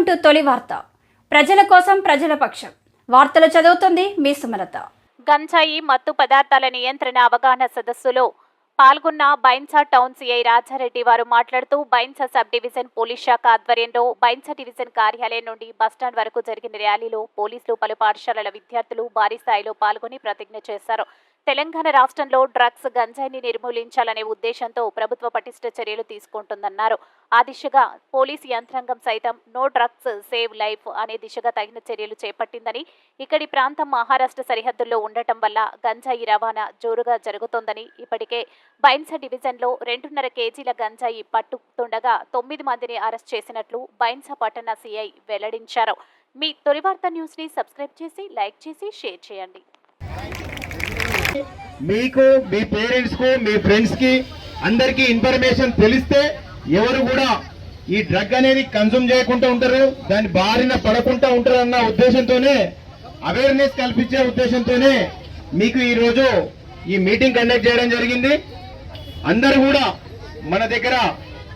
To తొలి వార్త. ప్రజల కోసం ప్రజల పక్షం. వార్తలు చదువుతుంది మీ సుమలత. గంజాయి మత్తు పదార్థాల నియంత్రణ అవగాహన సదస్సులో పాల్గొన్న బైన్సా టౌన్ సిఐ రాజారెడ్డి వారు మాట్లాడుతూ బైన్సా సబ్ డివిజన్ పోలీస్ శాఖ ఆధ్వర్యంలో బైన్సా డివిజన్ కార్యాలయం నుండి బస్టాండ్ వరకు జరిగిన ర్యాలీలో పోలీసులు పలు పాఠశాలల విద్యార్థులు భారీ స్థాయిలో పాల్గొని ప్రతిజ్ఞ చేశారు. తెలంగాణ రాష్ట్రంలో డ్రగ్స్ గంజాయిని నిర్మూలించాలనే ఉద్దేశంతో ప్రభుత్వ పటిష్ట చర్యలు తీసుకుంటుందన్నారు. ఆ దిశగా పోలీసు యంత్రాంగం సైతం నో డ్రగ్స్ సేవ్ లైఫ్ అనే దిశగా తగిన చర్యలు చేపట్టిందని, ఇక్కడి ప్రాంతం మహారాష్ట్ర సరిహద్దుల్లో ఉండటం వల్ల గంజాయి రవాణా జోరుగా జరుగుతోందని, ఇప్పటికే బైన్సా డివిజన్లో 2.5 కేజీల గంజాయి పట్టుతుండగా 9 మందిని అరెస్ట్ చేసినట్లు బైన్సా పట్టణ సిఐ వెల్లడించారు. మీ తొలి వార్త న్యూస్ ని సబ్స్క్రైబ్ చేసి, లైక్ చేసి, షేర్ చేయండి. మీకు, మీ పేరెంట్స్ కు, మీ ఫ్రెండ్స్ కి అందరికీ ఇన్ఫర్మేషన్ తెలిస్తే ఎవరు కూడా ఈ డ్రగ్ అనేది కన్సూమ్ చేయకుండా ఉంటారు, దాని బారిన పడకుండా ఉంటారు అన్న ఉద్దేశంతోనే, అవేర్నెస్ కల్పించే ఉద్దేశంతోనే మీకు ఈ రోజు ఈ మీటింగ్ కండక్ట్ చేయడం జరిగింది. అందరూ కూడా మన దగ్గర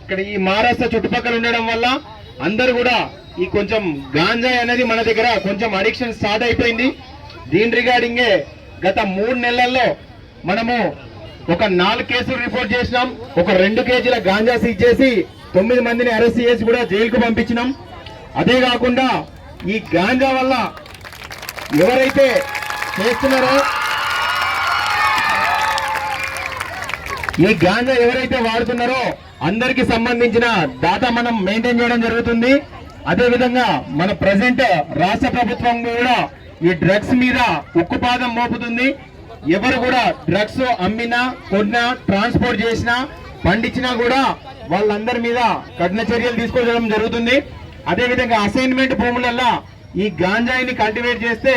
ఇక్కడ ఈ మహారాష్ట్ర చుట్టుపక్కల ఉండడం వల్ల అందరూ కూడా ఈ కొంచెం గాంజాయి అనేది మన దగ్గర కొంచెం అడిక్షన్ స్టార్ట్ అయిపోయింది. దీని రిగార్డింగే గత 3 నెలల్లో మనము ఒక 4 కేసులు రిపోర్ట్ చేసినాం. ఒక 2 కేజీల గాంజా సీజ్ చేసి 9 మందిని అరెస్ట్ చేసి కూడా జైలుకు పంపించినాం. అదే కాకుండా ఈ గాంజా వల్ల ఎవరైతే చేస్తున్నారో, ఈ గాంజా ఎవరైతే వాడుతున్నారో అందరికి సంబంధించిన డాటా మనం మెయింటైన్ చేయడం జరుగుతుంది. అదేవిధంగా మన ప్రెసెంట్ రాష్ట్ర ప్రభుత్వం కూడా ఈ డ్రగ్స్ మీద ఉక్కుపాదం మోపుతుంది. ఎవరు కూడా డ్రగ్స్ అమ్మినా, కొన్నా, ట్రాన్స్పోర్ట్ చేసినా, పండించినా కూడా వాళ్ళందరి మీద కఠిన చర్యలు తీసుకోవడం జరుగుతుంది. అదేవిధంగా అసైన్మెంట్ భూములల్లో ఈ గాంజాయిని కల్టివేట్ చేస్తే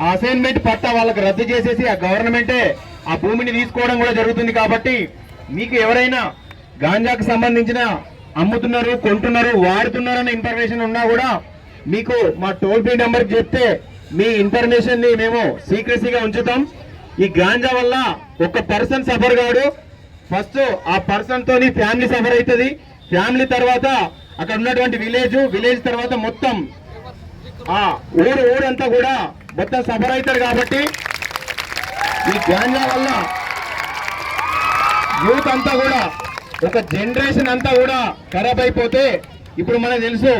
ఆ అసైన్మెంట్ పట్టా వాళ్ళకి రద్దు చేసేసి ఆ గవర్నమెంటే ఆ భూమిని తీసుకోవడం కూడా జరుగుతుంది. కాబట్టి మీకు ఎవరైనా గాంజాకు సంబంధించిన అమ్ముతున్నారు, కొంటున్నారు, వాడుతున్నారన్న ఇన్ఫర్మేషన్ ఉన్నా కూడా మీకు మా టోల్ ఫ్రీ నెంబర్కి చెప్తే మీ ఇన్ఫర్మేషన్ ని మేము సీక్రెసీగా ఉంచుతాం. ఈ గాంజా వల్ల ఒక పర్సన్ సఫర్ కాడు, ఫస్ట్ ఆ పర్సన్ తోని ఫ్యామిలీ సఫర్ అవుతుంది. ఫ్యామిలీ తర్వాత అక్కడ ఉన్నటువంటి విలేజ్ తర్వాత మొత్తం ఆ ఊరంతా కూడా మొత్తం సఫర్ అవుతారు. కాబట్టి ఈ గాంజా వల్ల యూత్ అంతా కూడా, ఒక జనరేషన్ అంతా కూడా ఖరాబ్ అయిపోతే, ఇప్పుడు మనకు తెలుసు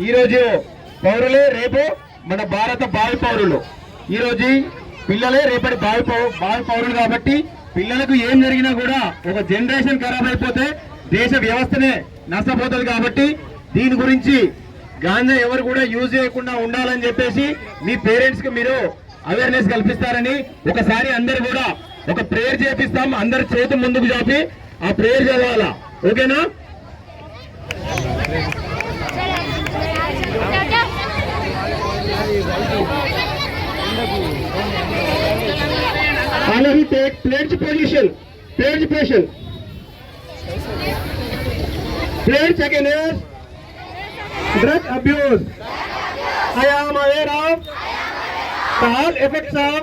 ఈరోజు పౌరులే రేపు మన భారత భావి పౌరులు, ఈ రోజు పిల్లలే రేపటి భావి పౌరులు. కాబట్టి పిల్లలకు ఏం జరిగినా కూడా ఒక జనరేషన్ ఖరాబ్ అయిపోతే దేశ వ్యవస్థనే నష్టపోతుంది. కాబట్టి దీని గురించి గాంజా ఎవరు కూడా యూజ్ చేయకుండా ఉండాలని చెప్పేసి మీ పేరెంట్స్ కి మీరు అవేర్నెస్ కల్పిస్తారని ఒకసారి అందరు కూడా ఒక ప్రేయర్ చేపిస్తాం. అందరు చేతి ముందుకు చాపి ఆ ప్రేయర్ చదవాలా, ఓకేనా? All of you take pledge position. Pledge against drug abuse. I am aware of the all effects of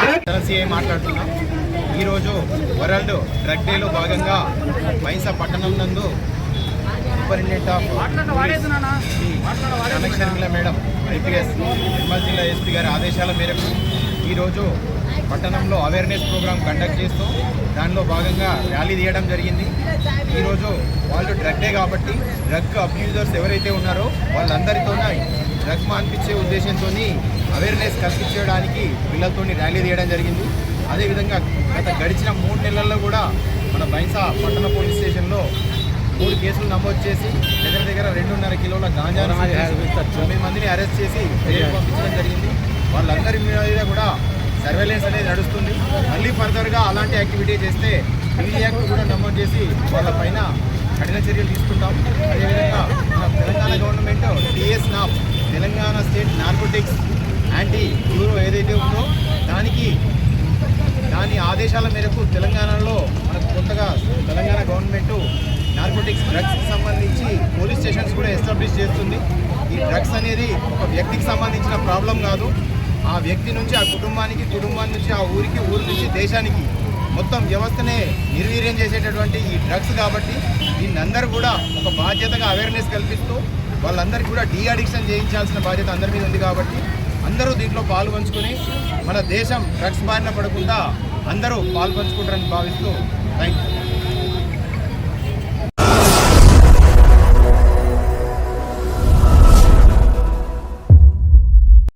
drug. మాట్లాడుతున్నాం. ఈరోజు వరల్డ్ డ్రగ్ డేలో భాగంగా బైన్సా పట్టణం నందు superintendent of connection madam IPS Nirmal జిల్లా ఎస్పీ గారి ఆదేశాల మేరకు ఈరోజు పట్టణంలో అవేర్నెస్ ప్రోగ్రామ్ కండక్ట్ చేస్తూ దానిలో భాగంగా ర్యాలీ తీయడం జరిగింది. ఈరోజు వాళ్ళు డ్రగ్ డే కాబట్టి డ్రగ్ అబ్యూజర్స్ ఎవరైతే ఉన్నారో వాళ్ళందరితోనే డ్రగ్ మాన్పించే ఉద్దేశంతో అవేర్నెస్ కల్పించడానికి పిల్లలతో ర్యాలీ తీయడం జరిగింది. అదేవిధంగా గత గడిచిన 3 నెలల్లో కూడా మన బైన్సా పట్టణ పోలీస్ స్టేషన్లో 3 కేసులు నమోదు చేసి దగ్గర 2.5 కిలోల గాంజాను 9 మందిని అరెస్ట్ చేసి జైలుకు పంపించడం జరిగింది. వాళ్ళందరి మీద కూడా సర్వేలెన్స్ అనేది నడుస్తుంది. మళ్ళీ ఫర్దర్గా అలాంటి యాక్టివిటీ చేస్తే పీడీ యాక్ట్ కూడా నమోదు చేసి వాళ్ళపైన కఠిన చర్యలు తీసుకుంటాం. అదేవిధంగా మన Telangana government TS nap, Telangana state narcotics anti bureau ఏదైతే ఉందో దాని ఆదేశాల మేరకు తెలంగాణలో మనకు కొత్తగా తెలంగాణ గవర్నమెంట్ నార్కోటిక్స్ డ్రగ్స్కి సంబంధించి పోలీస్ స్టేషన్స్ కూడా ఎస్టాబ్లిష్ చేస్తుంది. ఈ డ్రగ్స్ అనేది ఒక వ్యక్తికి సంబంధించిన ప్రాబ్లం కాదు, ఆ వ్యక్తి నుంచి ఆ కుటుంబానికి, కుటుంబం నుంచి ఆ ఊరికి, ఊరి నుంచి దేశానికి మొత్తం వ్యవస్థనే నిర్వీర్యం చేసేటటువంటి ఈ డ్రగ్స్. కాబట్టి దీన్ని అందరూ కూడా ఒక బాధ్యతగా అవేర్నెస్ కల్పిస్తూ వాళ్ళందరికీ కూడా డీ అడిక్షన్ చేయించాల్సిన బాధ్యత అందరి మీద ఉంది కాబట్టి అందరూ దీంట్లో పాల్పంచుకొని మన దేశం డ్రగ్స్ బారిన పడకుండా అందరూ పాల్పంచుకుంటారని భావిస్తూ థ్యాంక్ యూ.